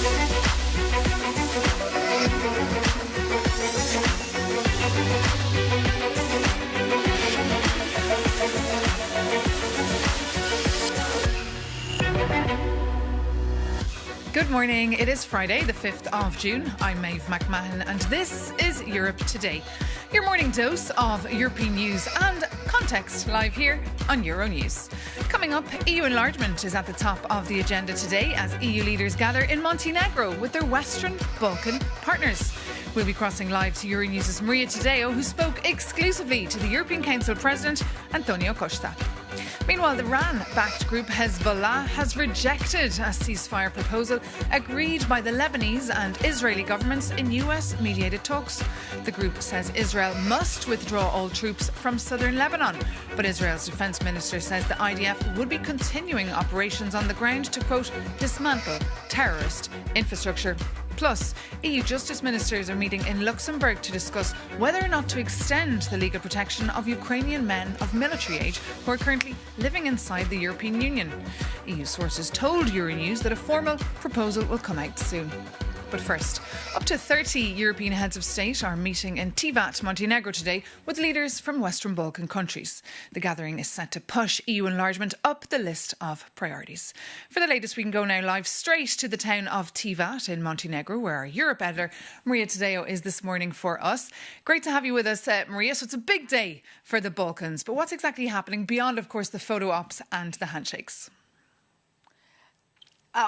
Good morning. It is Friday, the 5th of June. I'm Maeve McMahon and this is Europe Today. Your morning dose of European news and context live here on Euronews. Coming up, EU enlargement is at the top of the agenda today as EU leaders gather in Montenegro with their Western Balkan partners. We'll be crossing live to Euronews' Maria Tadeo, who spoke exclusively to the European Council President Антониу Кошта. Meanwhile, the Iran-backed group Hezbollah has rejected a ceasefire proposal agreed by the Lebanese and Israeli governments in US-mediated talks. The group says Israel must withdraw all troops from southern Lebanon, but Israel's defence minister says the IDF would be continuing operations on the ground to, quote, dismantle terrorist infrastructure. Plus, EU justice ministers are meeting in Luxembourg to discuss whether or not to extend the legal protection of Ukrainian men of military age who are currently living inside the European Union. EU sources told Euronews that a formal proposal will come out soon. But first, up to 30 European heads of state are meeting in Tivat, Montenegro today with leaders from Western Balkan countries. The gathering is set to push EU enlargement up the list of priorities. For the latest, we can go now live straight to the town of Tivat in Montenegro, where our Europe editor, Maria Tadeo, is this morning for us. Great to have you with us, Maria. So it's a big day for the Balkans. But what's exactly happening beyond, of course, the photo ops and the handshakes?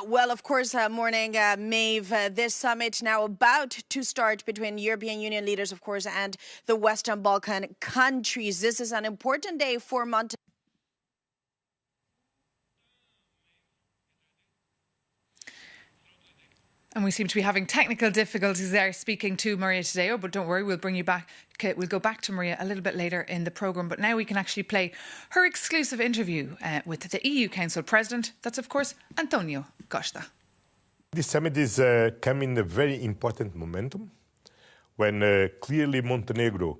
Well, of course, morning, Maeve. This summit now about to start between European Union leaders, of course, and the Western Balkan countries. This is an important day for Montenegro. And we seem to be having technical difficulties there speaking to Maria Tadeo, but don't worry, we'll bring you back. We'll go back to Maria a little bit later in the programme. But now we can actually play her exclusive interview with the EU Council President. That's, of course, Антониу Кошта. This summit is coming in a very important momentum when clearly Montenegro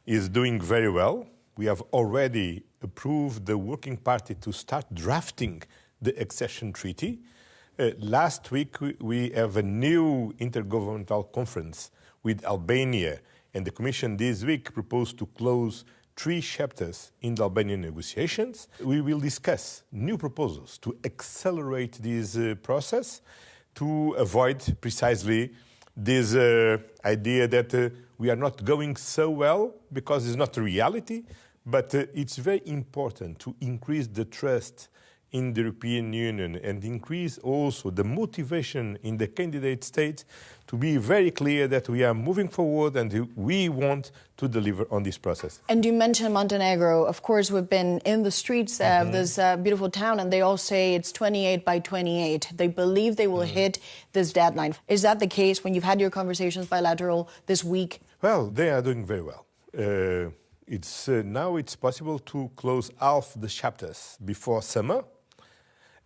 is doing very well. We have already approved the Working Party to start drafting the accession treaty. Last week, we have a new intergovernmental conference with Albania, and the Commission this week proposed to close 3 chapters in the Albanian negotiations. We will discuss new proposals to accelerate this process to avoid precisely this idea that we are not going so well because it's not a reality, but it's very important to increase the trust in the European Union and increase also the motivation in the candidate states to be very clear that we are moving forward and we want to deliver on this process. And you mentioned Montenegro. Of course, we've been in the streets of this beautiful town and they all say it's 28 by 28. They believe they will hit this deadline. Is that the case when you've had your conversations bilateral this week? Well, they are doing very well. Now it's possible to close half the chapters before summer.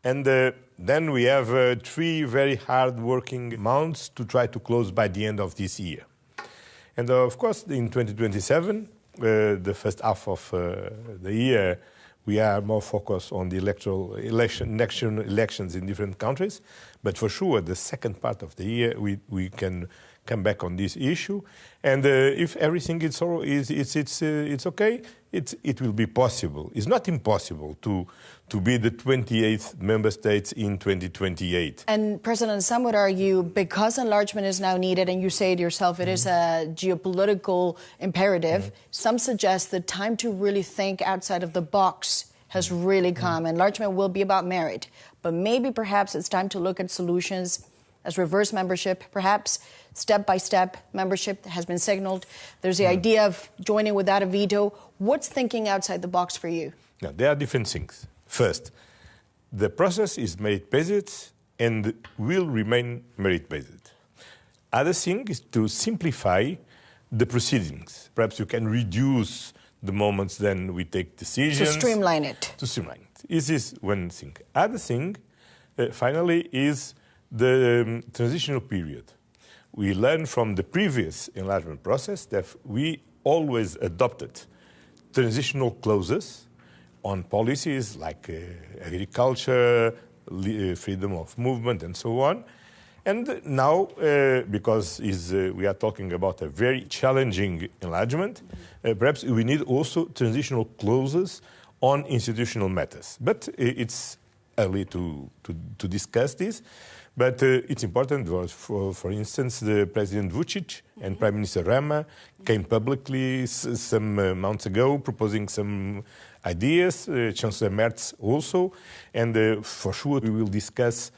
And then we have 3 very hard-working months to try to close by the end of this year. And of course, in 2027, the first half of the year, we are more focused on the elections in different countries. But for sure, the second part of the year, we can come back on this issue. And if everything is okay, it will be possible. It's not impossible to be the 28th member states in 2028. And President, some would argue because enlargement is now needed, and you say it yourself, it is a geopolitical imperative, some suggest the time to really think outside of the box has really come. Enlargement will be about merit, but maybe perhaps it's time to look at solutions as reverse membership, perhaps step-by-step membership has been signaled. There's the idea of joining without a veto. What's thinking outside the box for you? Now, there are different things. First, the process is merit-based and will remain merit-based. Other thing is to simplify the proceedings. Perhaps you can reduce the moments then we take decisions. To streamline it. To streamline it. This is one thing. Other thing, finally, is the transitional period. We learned from the previous enlargement process that we always adopted transitional clauses on policies like agriculture, freedom of movement, and so on. And now, because we are talking about a very challenging enlargement, perhaps we need also transitional clauses on institutional matters. But it's early to discuss this. But it's important, for instance, the President Vučić and Prime Minister Rama came publicly some months ago proposing some ideas, Chancellor Merz also, and for sure we will discuss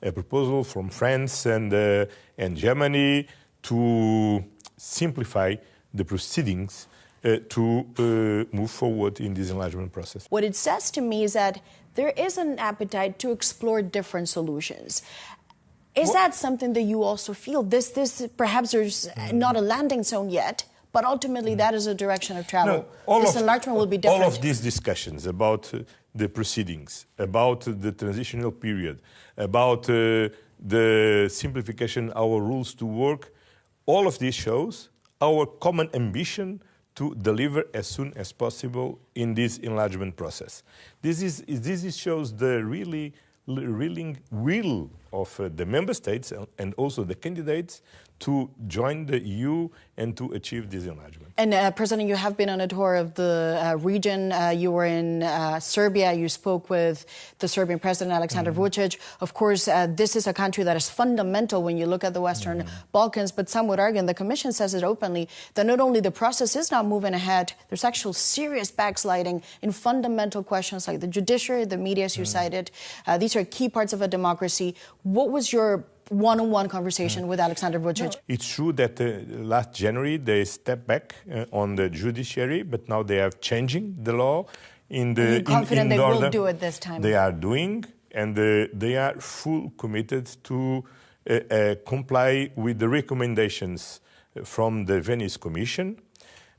a proposal from France and Germany to simplify the proceedings to move forward in this enlargement process. What it says to me is that there is an appetite to explore different solutions. Is that something that you also feel? This perhaps there's not a landing zone yet, but ultimately that is a direction of travel. No, this enlargement will be different. All of these discussions about the proceedings, about the transitional period, about the simplification of our rules to work, all of this shows our common ambition to deliver as soon as possible in this enlargement process. This shows the really will of the member states and also the candidates to join the EU and to achieve this enlargement. And President, you have been on a tour of the region. You were in Serbia. You spoke with the Serbian President, Aleksandar Vučić. Of course, this is a country that is fundamental when you look at the Western Balkans, but some would argue, and the Commission says it openly, that not only the process is not moving ahead, there's actual serious backsliding in fundamental questions like the judiciary, the media, as you cited. These are key parts of a democracy. What was your one-on-one conversation with Aleksandar Vučić? No, it's true that last January they stepped back on the judiciary, but now they are changing the law. You're confident they will do it this time? They are doing, and they are full committed to comply with the recommendations from the Venice Commission.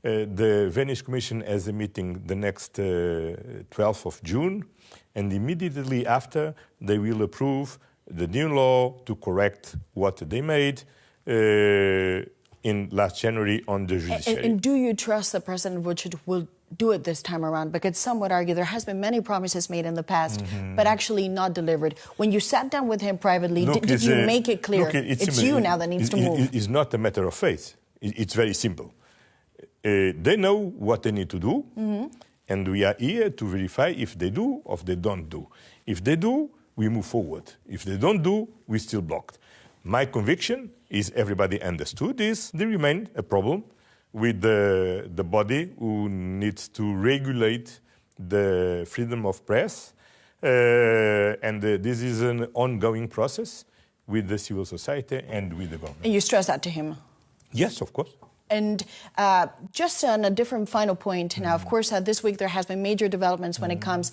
The Venice Commission has a meeting the next 12th of June, and immediately after they will approve the new law to correct what they made in last January on the judiciary. And do you trust that President Vučić will do it this time around? Because some would argue there has been many promises made in the past, but actually not delivered. When you sat down with him privately, did you make it clear it's you now that needs to move? It's not a matter of faith. It's very simple. They know what they need to do, and we are here to verify if they do or if they don't do. If they do, we move forward. If they don't do, we're still blocked. My conviction is everybody understood this. There remains a problem with the body who needs to regulate the freedom of press. And this is an ongoing process with the civil society and with the government. And you stress that to him? Yes, of course. And just on a different final point now, of course, this week there has been major developments when it comes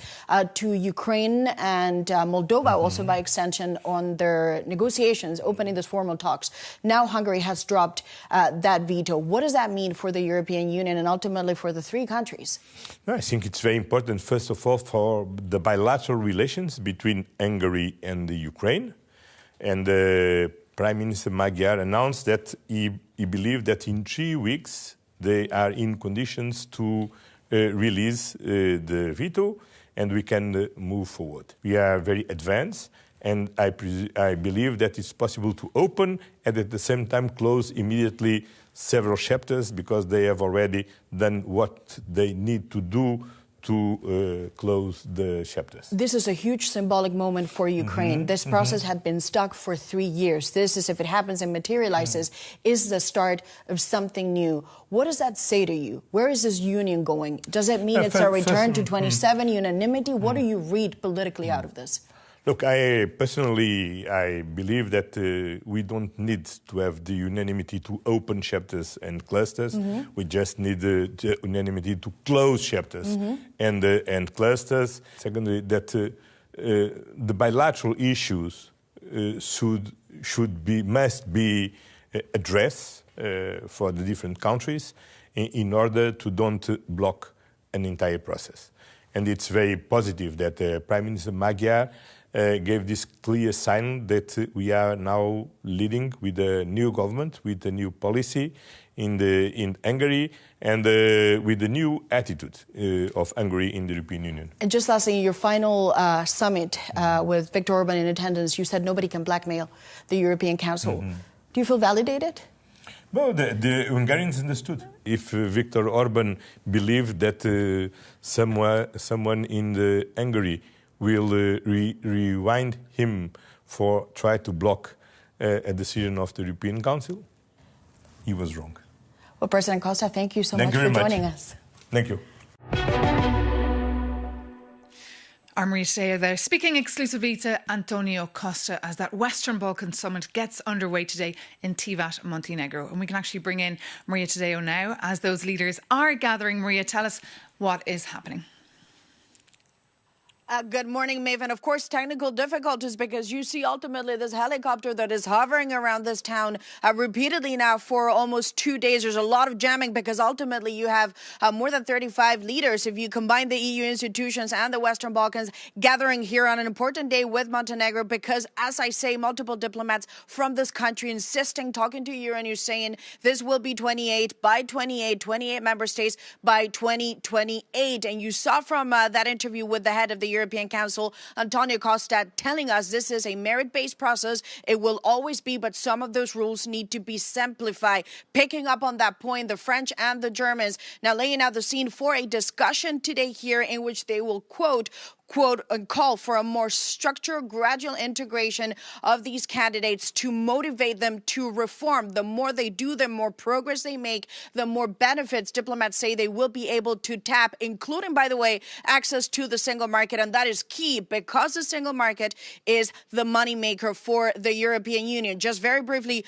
to Ukraine and Moldova, also by extension, on their negotiations, opening these formal talks. Now Hungary has dropped that veto. What does that mean for the European Union and ultimately for the three countries? I think it's very important, first of all, for the bilateral relations between Hungary and the Ukraine. And Prime Minister Magyar announced that he believed that in 3 weeks they are in conditions to release the veto and we can move forward. We are very advanced, and I believe that it's possible to open and at the same time close immediately several chapters because they have already done what they need to do to close the chapters. This is a huge symbolic moment for Ukraine. This process had been stuck for 3 years. This is, if it happens and materializes, is the start of something new. What does that say to you? Where is this union going? Does it mean it's a return to 27 unanimity? What do you read politically out of this? Look, I personally believe that we don't need to have the unanimity to open chapters and clusters. We just need the unanimity to close chapters and clusters. Secondly, that the bilateral issues must be addressed for the different countries in order to don't block an entire process. And it's very positive that Prime Minister Magyar gave this clear sign that we are now leading with a new government, with a new policy in Hungary, and with the new attitude of Hungary in the European Union. And just lastly, your final summit with Viktor Orban in attendance, you said nobody can blackmail the European Council. Do you feel validated? Well, the Hungarians understood. If Viktor Orban believed that someone in Hungary will rewind him for try to block a decision of the European Council, he was wrong. Well, President Costa, thank you so much for joining us. Thank you. Our Maria Tadeo there, speaking Exkluzivita Antoniu Kosτα as that Western Balkan summit gets underway today in Tivat, Montenegro. And we can actually bring in Maria Tadeo now as those leaders are gathering. Maria, tell us what is happening. Good morning, Maeve. And of course, technical difficulties because you see ultimately this helicopter that is hovering around this town repeatedly now for almost 2 days. There's a lot of jamming because ultimately you have more than 35 leaders, if you combine the EU institutions and the Western Balkans, gathering here on an important day with Montenegro because, as I say, multiple diplomats from this country insisting, talking to Euronews, saying this will be 28 member states by 2028. And you saw from that interview with the head of the European Council, Антониу Кошта, telling us this is a merit-based process. It will always be, but some of those rules need to be simplified. Picking up on that point, the French and the Germans now laying out the scene for a discussion today here in which they will quote, and call for a more structured, gradual integration of these candidates to motivate them to reform. The more they do, the more progress they make, the more benefits diplomats say they will be able to tap, including, by the way, access to the single market. And that is key because the single market is the moneymaker for the European Union. Just very briefly,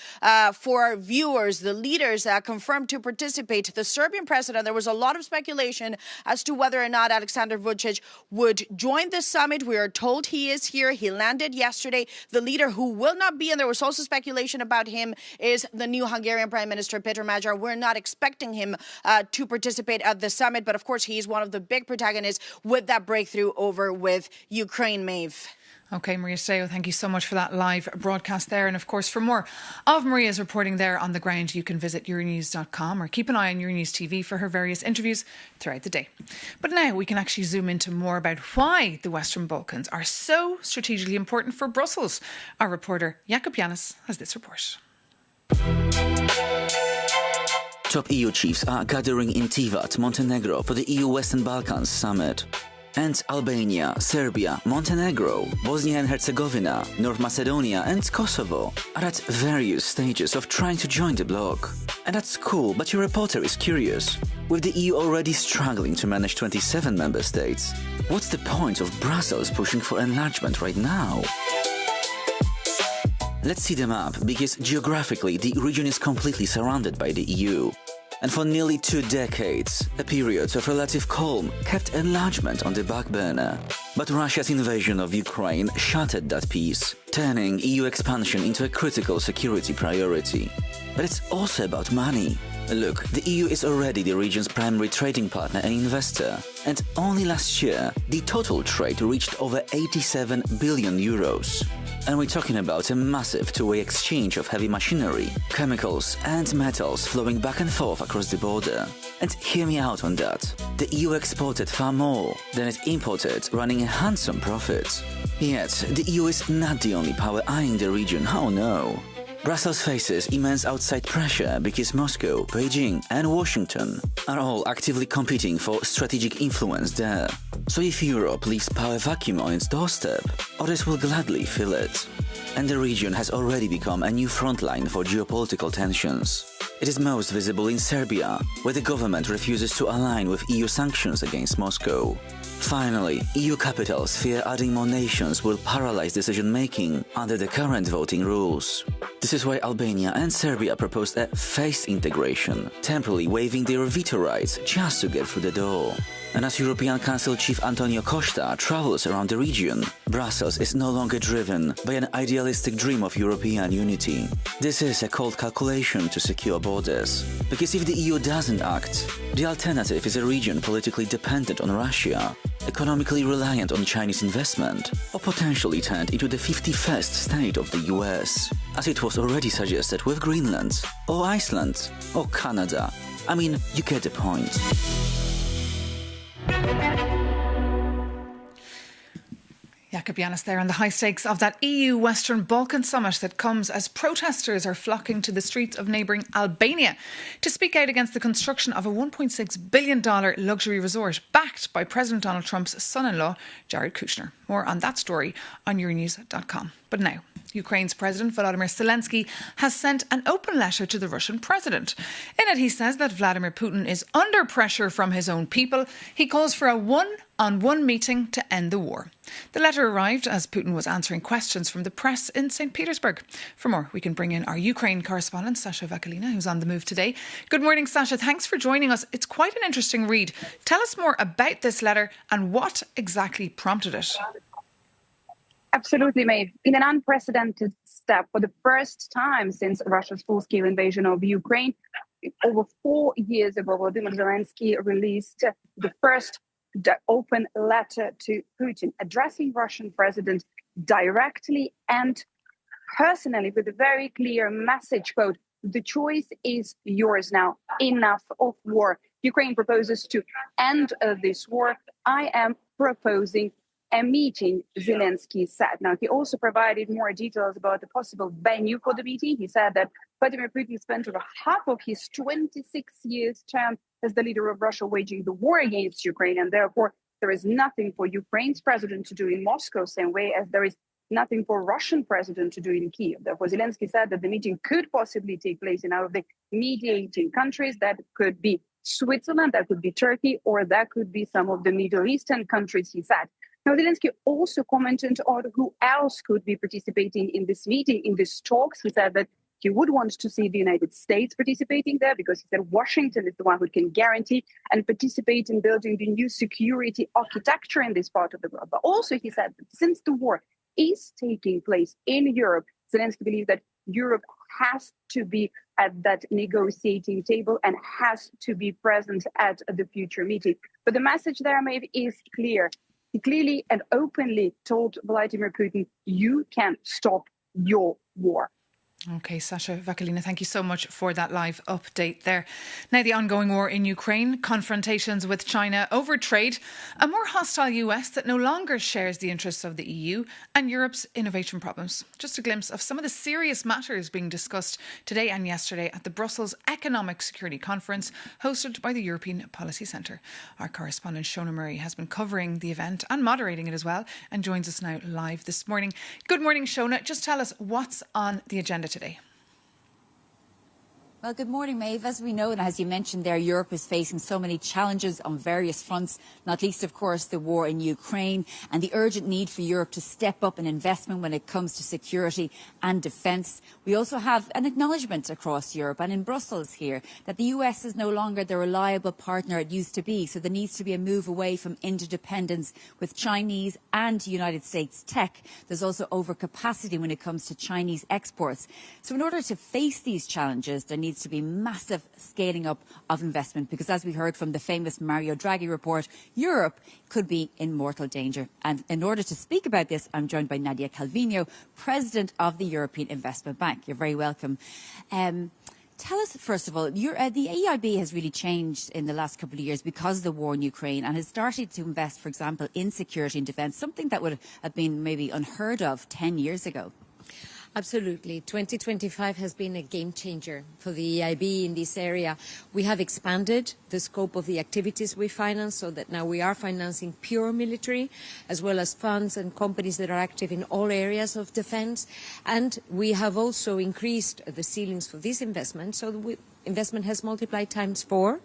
for our viewers, the leaders confirmed to participate. The Serbian president, there was a lot of speculation as to whether or not Aleksandar Vučić would join the summit. We are told he is here. He landed yesterday. The leader who will not be, and there was also speculation about him, is the new Hungarian Prime Minister, Peter Magyar. We're not expecting him to participate at the summit, but of course he is one of the big protagonists with that breakthrough over with Ukraine, Maeve. OK, Maria Tadeo, thank you so much for that live broadcast there. And of course, for more of Maria's reporting there on the ground, you can visit Euronews.com or keep an eye on Euronews TV for her various interviews throughout the day. But now we can actually zoom into more about why the Western Balkans are so strategically important for Brussels. Our reporter, Jakub Janis, has this report. Top EU chiefs are gathering in Tivat, Montenegro for the EU Western Balkans summit. And Albania, Serbia, Montenegro, Bosnia and Herzegovina, North Macedonia and Kosovo are at various stages of trying to join the bloc. And that's cool, but your reporter is curious. With the EU already struggling to manage 27 member states, what's the point of Brussels pushing for enlargement right now? Let's see the map, because geographically the region is completely surrounded by the EU. And for nearly 2 decades, a period of relative calm kept enlargement on the back burner. But Russia's invasion of Ukraine shattered that peace, turning EU expansion into a critical security priority. But it's also about money. Look, the EU is already the region's primary trading partner and investor, and only last year, the total trade reached over 87 billion euros. And we're talking about a massive two-way exchange of heavy machinery, chemicals and metals flowing back and forth across the border. And hear me out on that. The EU exported far more than it imported, running a handsome profit. Yet, the EU is not the only power eyeing the region, oh no. Brussels faces immense outside pressure because Moscow, Beijing and Washington are all actively competing for strategic influence there. So if Europe leaves power vacuum on its doorstep, others will gladly fill it. And the region has already become a new frontline for geopolitical tensions. It is most visible in Serbia, where the government refuses to align with EU sanctions against Moscow. Finally, EU capitals fear adding more nations will paralyze decision-making under the current voting rules. This is why Albania and Serbia proposed a phased integration, temporarily waiving their veto rights just to get through the door. And as European Council Chief Антониу Кошта travels around the region, Brussels is no longer driven by an idealistic dream of European unity. This is a cold calculation to secure borders. Because if the EU doesn't act, the alternative is a region politically dependent on Russia, economically reliant on Chinese investment, or potentially turned into the 51st state of the US, as it was already suggested with Greenland, or Iceland, or Canada. I mean, you get the point. Jakob Yanis there on the high stakes of that EU Western Balkan summit that comes as protesters are flocking to the streets of neighbouring Albania to speak out against the construction of a $1.6 billion luxury resort backed by President Donald Trump's son-in-law, Jared Kushner. More on that story on Euronews.com. But now, Ukraine's President Volodymyr Zelensky has sent an open letter to the Russian president. In it, he says that Vladimir Putin is under pressure from his own people. He calls for a one-on-one meeting to end the war. The letter arrived as Putin was answering questions from the press in St. Petersburg. For more, we can bring in our Ukraine correspondent, Sasha Vakalina, who's on the move today. Good morning, Sasha. Thanks for joining us. It's quite an interesting read. Tell us more about this letter and what exactly prompted it. Absolutely, Maeve. In an unprecedented step, for the first time since Russia's full-scale invasion of Ukraine, over 4 years ago, Volodymyr Zelensky released the first open letter to Putin, addressing Russian president directly and personally with a very clear message, quote, "The choice is yours now. Enough of war. Ukraine proposes to end this war. I am proposing a meeting," Zelensky said. Now, he also provided more details about the possible venue for the meeting. He said that Vladimir Putin spent over half of his 26 years term as the leader of Russia waging the war against Ukraine, and therefore there is nothing for Ukraine's president to do in Moscow, same way as there is nothing for Russian president to do in Kiev. Therefore, Zelensky said that the meeting could possibly take place in one of the mediating countries. That could be Switzerland, that could be Turkey, or that could be some of the Middle Eastern countries, he said. Now, Zelensky also commented on who else could be participating in this meeting, in these talks. He said that he would want to see the United States participating there because he said Washington is the one who can guarantee and participate in building the new security architecture in this part of the world. But also he said that since the war is taking place in Europe, Zelensky believes that Europe has to be at that negotiating table and has to be present at the future meeting. But the message there, maybe, is clear. He clearly and openly told Vladimir Putin, you can't stop your war. OK, Sasha Vakalina, thank you so much for that live update there. Now, the ongoing war in Ukraine, confrontations with China over trade, a more hostile US that no longer shares the interests of the EU, and Europe's innovation problems. Just a glimpse of some of the serious matters being discussed today and yesterday at the Brussels Economic Security Conference hosted by the European Policy Centre. Our correspondent Shona Murray has been covering the event and moderating it as well and joins us now live this morning. Good morning, Shona. Just tell us what's on the agenda today. Well, good morning, Maeve. As we know, and as you mentioned there, Europe is facing so many challenges on various fronts, not least, of course, the war in Ukraine and the urgent need for Europe to step up in investment when it comes to security and defence. We also have an acknowledgement across Europe and in Brussels here that the US is no longer the reliable partner it used to be. So there needs to be a move away from interdependence with Chinese and United States tech. There's also overcapacity when it comes to Chinese exports. So in order to face these challenges, there needs to be massive scaling up of investment because, as we heard from the famous Mario Draghi report, Europe could be in mortal danger. And in order to speak about this, I'm joined by Nadia Calvino, President of the European Investment Bank. You're very welcome. Tell us, first of all, the EIB has really changed in the last couple of years because of the war in Ukraine and has started to invest, for example, in security and defence, something that would have been maybe unheard of 10 years ago. Absolutely. 2025 has been a game changer for the EIB in this area. We have expanded the scope of the activities we finance so that now we are financing pure military as well as funds and companies that are active in all areas of defence. And we have also increased the ceilings for this investment so that investment has multiplied ×4.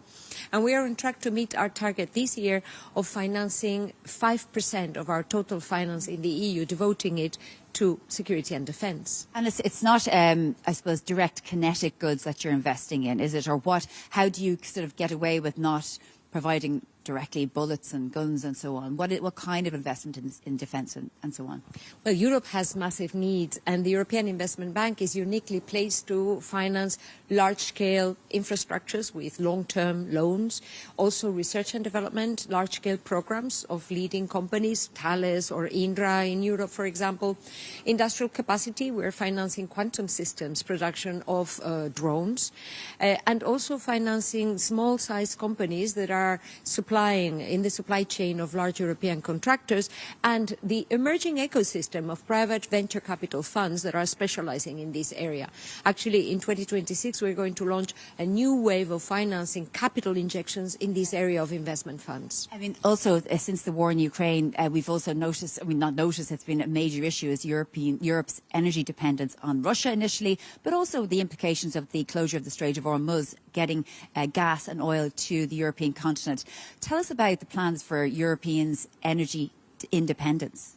And we are on track to meet our target this year of financing 5% of our total finance in the EU, devoting it to security and defence. And it's not, I suppose, direct kinetic goods that you're investing in, is it? Or what? How do you sort of get away with not providing directly, bullets and guns and so on. What kind of investment in defence and so on? Well, Europe has massive needs, and the European Investment Bank is uniquely placed to finance large-scale infrastructures with long-term loans, also research and development, large-scale programs of leading companies, Thales or Indra in Europe, for example. Industrial capacity, we're financing quantum systems, production of drones, and also financing small-sized companies that are supplying in the supply chain of large European contractors, and the emerging ecosystem of private venture capital funds that are specializing in this area. Actually, in 2026, we're going to launch a new wave of financing capital injections in this area of investment funds. I mean, also, since the war in Ukraine, we've also noticed, not noticed, it's been a major issue, is Europe's energy dependence on Russia initially, but also the implications of the closure of the Strait of Hormuz, getting gas and oil to the European continent. Tell us about the plans for Europeans' energy independence.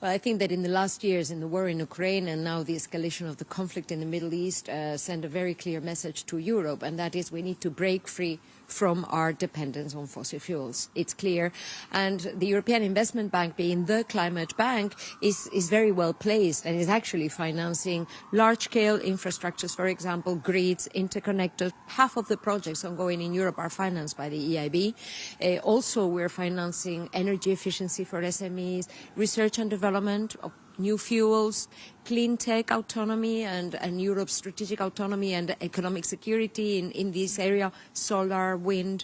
Well, I think that in the last years, in the war in Ukraine and now the escalation of the conflict in the Middle East, send a very clear message to Europe, and that is we need to break free from our dependence on fossil fuels. It's clear. And the European Investment Bank, being the climate bank, is very well placed and is actually financing large-scale infrastructures, for example, grids, interconnectors. Half of the projects ongoing in Europe are financed by the EIB. Also, we're financing energy efficiency for SMEs, research and development of new fuels, clean tech autonomy and Europe's strategic autonomy and economic security in this area, solar, wind.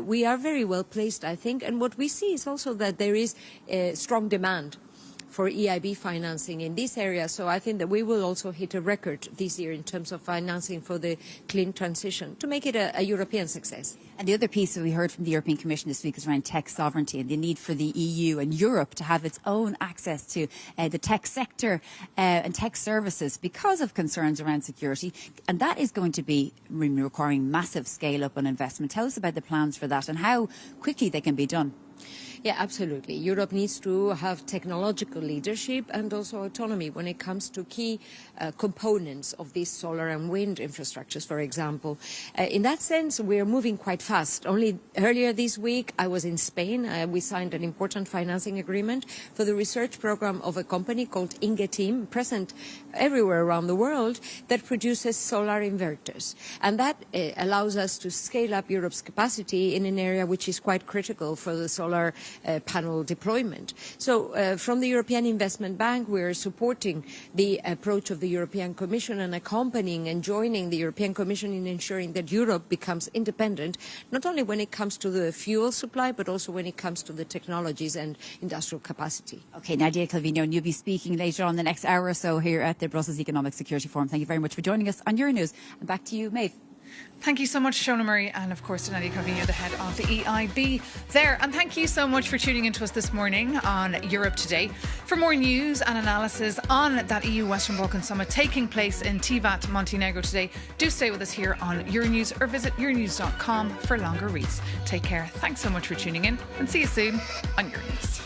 We are very well placed, I think. And what we see is also that there is strong demand for EIB financing in this area. So I think that we will also hit a record this year in terms of financing for the clean transition to make it a European success. And the other piece that we heard from the European Commission this week is around tech sovereignty and the need for the EU and Europe to have its own access to the tech sector and tech services because of concerns around security. And that is going to be requiring massive scale up on investment. Tell us about the plans for that and how quickly they can be done. Yeah, absolutely. Europe needs to have technological leadership and also autonomy when it comes to key components of these solar and wind infrastructures, for example. In that sense, we are moving quite fast. Only earlier this week, I was in Spain. We signed an important financing agreement for the research program of a company called Ingeteam, present everywhere around the world, that produces solar inverters. And that allows us to scale up Europe's capacity in an area which is quite critical for the solar panel deployment. So from the European Investment Bank, we're supporting the approach of the European Commission and accompanying and joining the European Commission in ensuring that Europe becomes independent, not only when it comes to the fuel supply, but also when it comes to the technologies and industrial capacity. Okay, Nadia Calvino, and you'll be speaking later on the next hour or so here at the Brussels Economic Security Forum. Thank you very much for joining us on Euronews. And back to you, Maeve. Thank you so much, Shona Murray, and of course to Nadia Calvino, the head of the EIB there. And thank you so much for tuning into us this morning on Europe Today. For more news and analysis on that EU Western Balkan Summit taking place in Tivat, Montenegro today, do stay with us here on Euronews or visit euronews.com for longer reads. Take care. Thanks so much for tuning in and see you soon on Euronews.